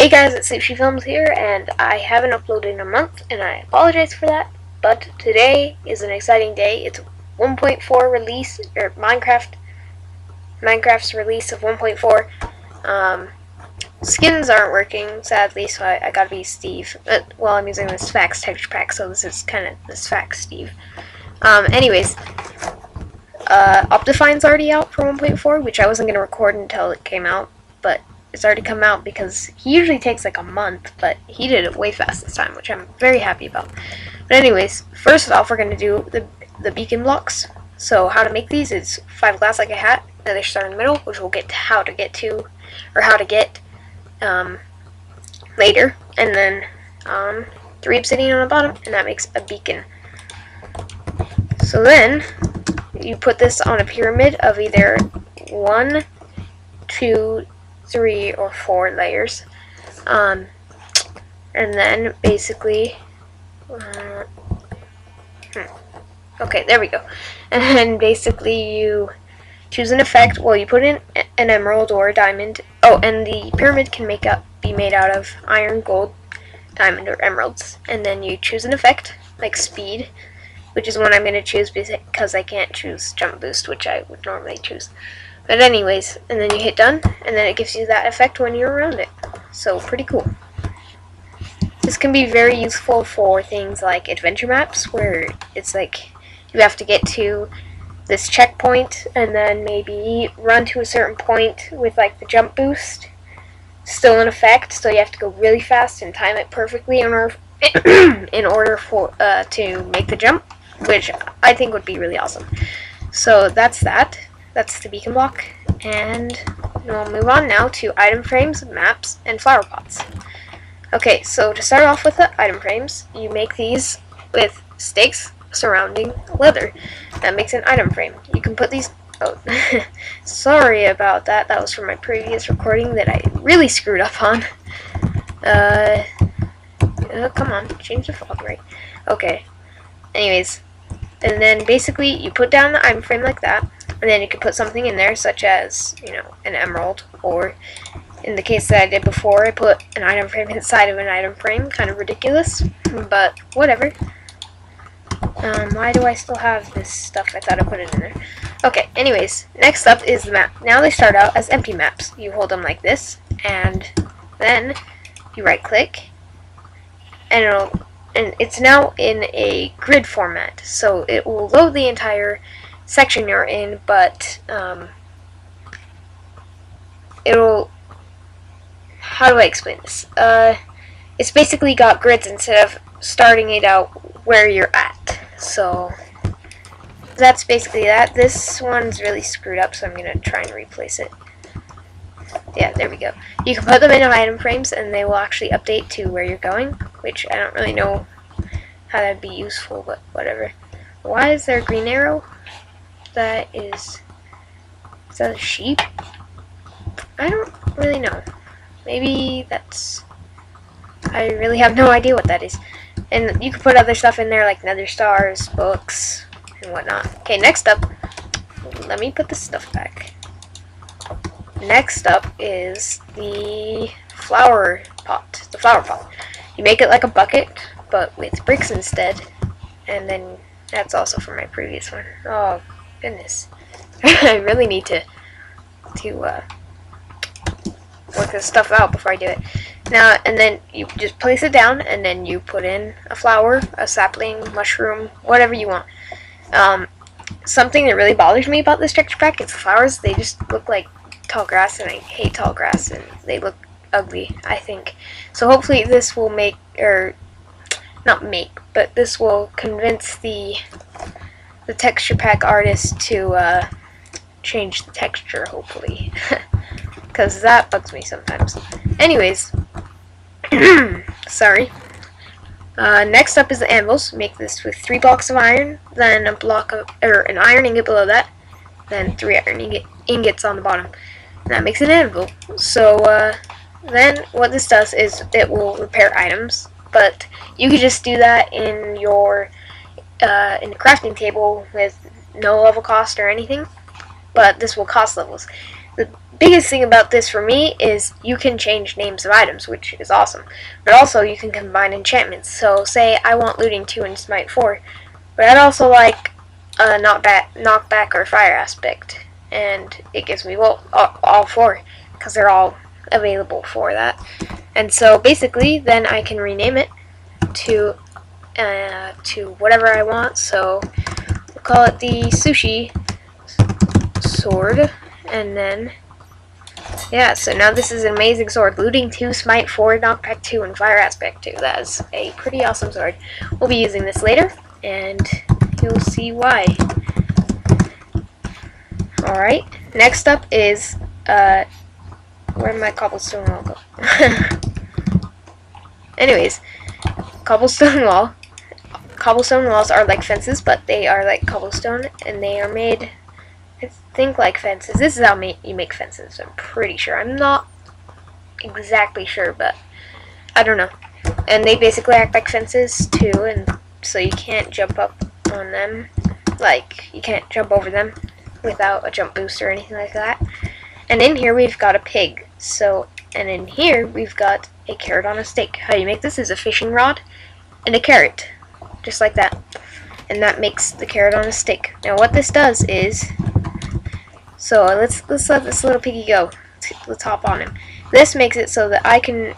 Hey guys, it's Sushi Films here, and I haven't uploaded in a month, and I apologize for that, but today is an exciting day. It's 1.4 release, or Minecraft's release of 1.4. Skins aren't working, sadly, so I gotta be Steve. Well, I'm using this Fax texture pack, so this is kind of this Fax Steve. Anyways, Optifine's already out for 1.4, which I wasn't gonna record until it came out, but it's already come out because he usually takes like a month, but he did it way fast this time, which I'm very happy about. But anyways, first off, we're going to do the beacon blocks. So how to make these is 5 glass like a hat, another star in the middle, which we'll get to how to get later, and then 3 obsidian on the bottom, and that makes a beacon. So then you put this on a pyramid of either 1, 2, 3 or 4 layers, and then basically okay, there we go. And then basically you choose an effect. Well, you put in an emerald or a diamond. Oh, and the pyramid can be made out of iron, gold, diamond, or emeralds. And then you choose an effect like speed, which is one I'm going to choose because I can't choose jump boost, which I would normally choose. But anyways, and then you hit done, and then it gives you that effect when you're around it. So pretty cool. This can be very useful for things like adventure maps, where it's like you have to get to this checkpoint and then maybe run to a certain point with like the jump boost still in effect, so you have to go really fast and time it perfectly in order for to make the jump, which I think would be really awesome. So that's that. That's the beacon block, and we'll move on now to item frames, maps, and flower pots. Okay, so to start off with the item frames, you make these with stakes surrounding leather. That makes an item frame. You can put these... Oh, sorry about that. That was from my previous recording that I really screwed up on. Come on, change the fog, right? Okay. Anyways, and then basically you put down the item frame like that. And then you could put something in there, such as, you know, an emerald, or in the case that I did before, I put an item frame inside of an item frame. Kind of ridiculous, but whatever. Why do I still have this stuff? I thought I put it in there. Okay, anyways, next up is the map. Now they start out as empty maps. You hold them like this, and then you right-click, and it's now in a grid format, so it will load the entire section you're in, but it'll... How do I explain this? It's basically got grids instead of starting it out where you're at. So that's basically that. This one's really screwed up, so I'm gonna try and replace it. Yeah, there we go. You can put them in item frames, and they will actually update to where you're going, which I don't really know how that'd be useful, but whatever. Why is there a green arrow? Is that a sheep? I don't really know. Maybe that's... I really have no idea what that is. And you can put other stuff in there like nether stars, books, and whatnot. Okay, next up, let me put this stuff back. Next up is the flower pot. The flower pot. You make it like a bucket, but with bricks instead. And then that's also from my previous one. Oh, goodness. I really need to work this stuff out before I do it. Now, and then you just place it down, and then you put in a flower, a sapling, mushroom, whatever you want. Something that really bothers me about this texture pack is flowers. They just look like tall grass, and I hate tall grass, and they look ugly, I think. So hopefully this will make, or not make, but this will convince the texture pack artist to change the texture, hopefully. Because that bugs me sometimes. Anyways, sorry. Next up is the anvils. Make this with 3 blocks of iron, then a block of, or an iron ingot below that, then 3 iron ingots on the bottom. And that makes an anvil. So then what this does is it will repair items, but you could just do that in your in the crafting table with no level cost or anything. But this will cost levels. biggest thing about this for me is you can change names of items, which is awesome. But also you can combine enchantments. So say I want looting 2 and smite 4, but I'd also like knockback or fire aspect, and it gives me all 4 because they're all available for that. And so basically then I can rename it to whatever I want. So we'll call it the sushi sword, and then yeah, so now this is an amazing sword. Looting 2, smite 4, knockback 2, and fire aspect 2. That is a pretty awesome sword. We'll be using this later, and you'll see why. Alright, next up is, where did my cobblestone wall go? Anyways, cobblestone wall. Cobblestone walls are like fences, but they are like cobblestone, and they are made, I think, like fences. This is how you make fences, I'm pretty sure. I'm not exactly sure, but I don't know. And they basically act like fences too, and so you can't jump up on them. Like, you can't jump over them without a jump boost or anything like that. And in here we've got a pig. So, and in here we've got a carrot on a stick. How you make this is a fishing rod and a carrot, just like that. And that makes the carrot on a stick. Now what this does is, so let's let this little piggy go. Let's hop on him. This makes it so that I can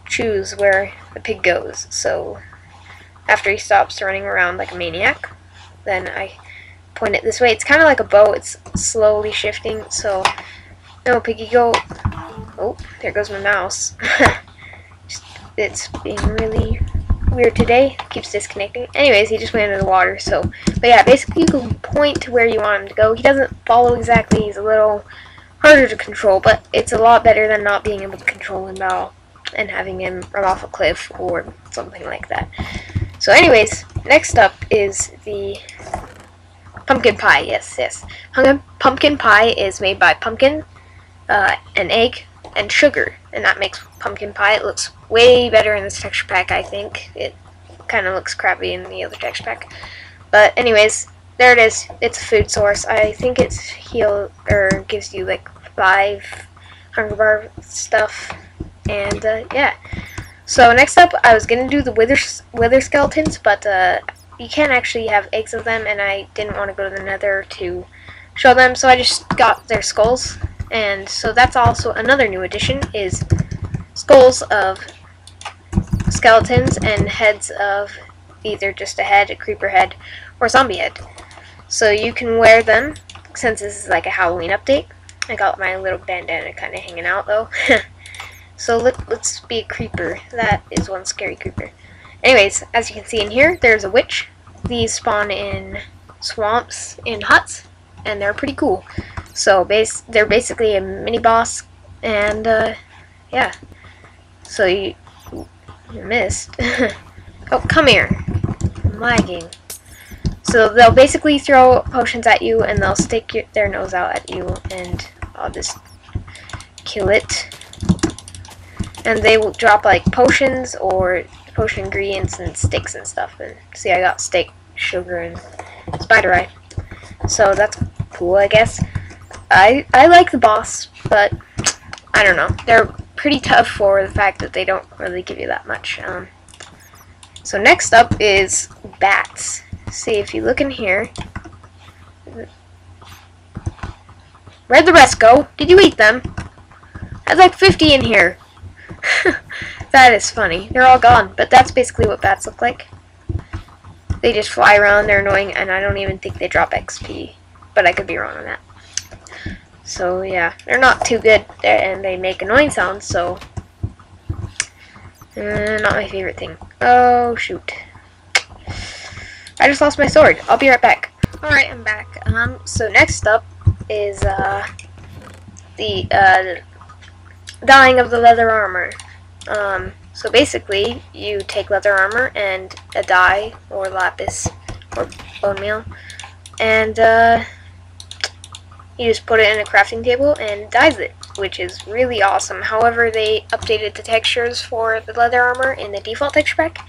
choose where the pig goes. So after he stops running around like a maniac, then I point it this way. It's kind of like a bow. It's slowly shifting. So no, piggy, go. Oh, there goes my mouse. It's being really weird today. Keeps disconnecting. Anyways, he just went into the water. So, but yeah, basically you can point to where you want him to go. He doesn't follow exactly. He's a little harder to control, but it's a lot better than not being able to control him at all and having him run off a cliff or something like that. So anyways, next up is the pumpkin pie. Yes. Pumpkin pie is made by pumpkin, an egg, and sugar, and that makes pumpkin pie. It looks way better in this texture pack, I think. It kind of looks crappy in the other texture pack. But anyways, there it is. It's a food source. I think it's gives you like 5 hunger bar stuff. And yeah. So next up, I was gonna do the wither skeletons, but you can't actually have eggs of them, and I didn't want to go to the nether to show them, so I just got their skulls. And so that's also another new addition, is skulls of skeletons and heads of either just a head, a creeper head, or zombie head. So you can wear them, since this is like a Halloween update. I got my little bandana kind of hanging out though. So let's be a creeper. That is one scary creeper. Anyways, as you can see in here, there's a witch. These spawn in swamps, in huts, and they're pretty cool. So they're basically a mini boss, and yeah. So you missed. Oh, come here. I'm lagging. So they'll basically throw potions at you, and they'll stick their nose out at you, and I'll just kill it. And they will drop like potions or potion ingredients and sticks and stuff. And see, I got steak, sugar, and spider eye. So that's cool, I guess. I like the boss, but I don't know. They're pretty tough for the fact that they don't really give you that much. So next up is bats. See, if you look in here, where'd the rest go? Did you eat them? There's like 50 in here. That is funny. They're all gone, but that's basically what bats look like. They just fly around, they're annoying, and I don't even think they drop XP, but I could be wrong on that. So yeah, they're not too good, and they make annoying sounds, so not my favorite thing. Oh shoot. I just lost my sword. I'll be right back. Alright, I'm back. So next up is the dyeing of the leather armor. So basically, you take leather armor and a dye, or lapis, or bone meal, and you just put it in a crafting table and dyes it, which is really awesome. However, they updated the textures for the leather armor in the default texture pack,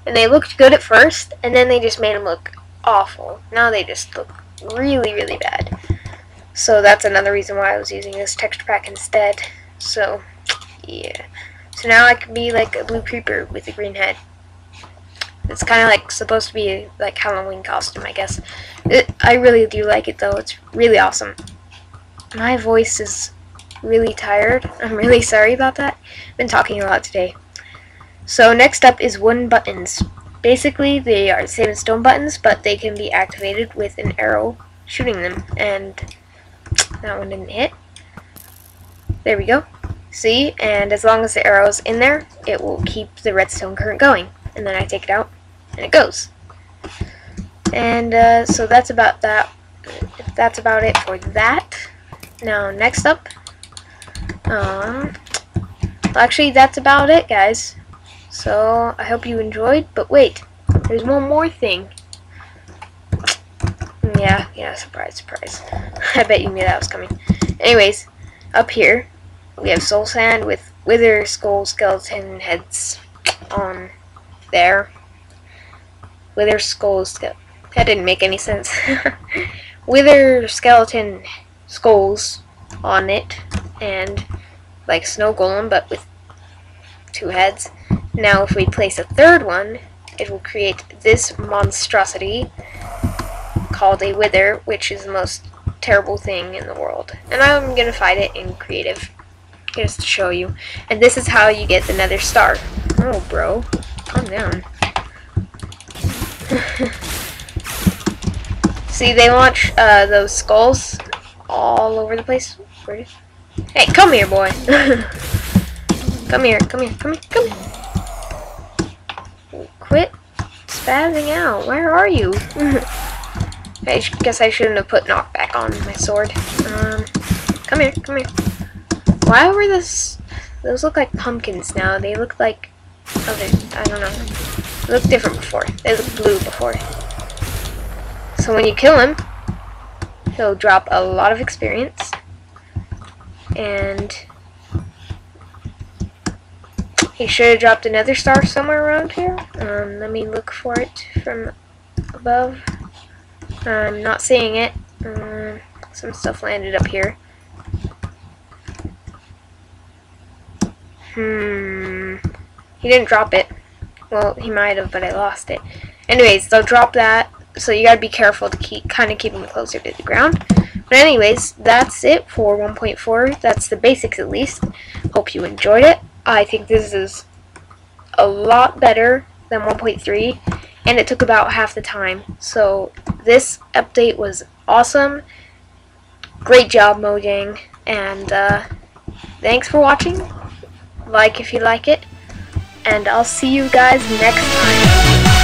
and they looked good at first, and then they just made them look awful. Now they just look really, really bad. So that's another reason why I was using this texture pack instead. So, yeah. So now I can be like a blue creeper with a green head. It's kind of like supposed to be like Halloween costume, I guess. I really do like it though. It's really awesome. My voice is really tired. I'm really sorry about that. I've been talking a lot today. So next up is wooden buttons. Basically, they are the same as stone buttons, but they can be activated with an arrow shooting them. And that one didn't hit. There we go. See? And as long as the arrow's in there, it will keep the redstone current going. And then I take it out, and it goes. And so that's about that. That's about it for that. Now, next up, actually, that's about it, guys. So, I hope you enjoyed, but wait, there's one more thing. Yeah, surprise. I bet you knew that was coming. Anyways, up here, we have soul sand with wither, skull, skeleton heads on there. Wither, skull, skeleton. That didn't make any sense. Wither, skeleton, skulls on it, and like snow golem, but with 2 heads. Now if we place a third one, it will create this monstrosity called a wither, which is the most terrible thing in the world. And I'm gonna fight it in creative, just to show you. And this is how you get the nether star. Oh bro, calm down. See, they launch those skulls all over the place. Hey, come here, boy. Come here. Quit spazzing out. Where are you? I guess I shouldn't have put knockback on my sword. Come here. Why were those look like pumpkins now? They look like other, I don't know. They looked different before. They looked blue before. So when you kill him, he'll drop a lot of experience. And he should have dropped another star somewhere around here. Let me look for it from above. I'm not seeing it. Some stuff landed up here. He didn't drop it. Well, he might have, but I lost it. Anyways, they'll drop that. So you gotta be careful to keep them closer to the ground. But anyways, that's it for 1.4. That's the basics at least. Hope you enjoyed it. I think this is a lot better than 1.3, and it took about half the time. So this update was awesome. Great job, Mojang. And thanks for watching. Like if you like it. And I'll see you guys next time.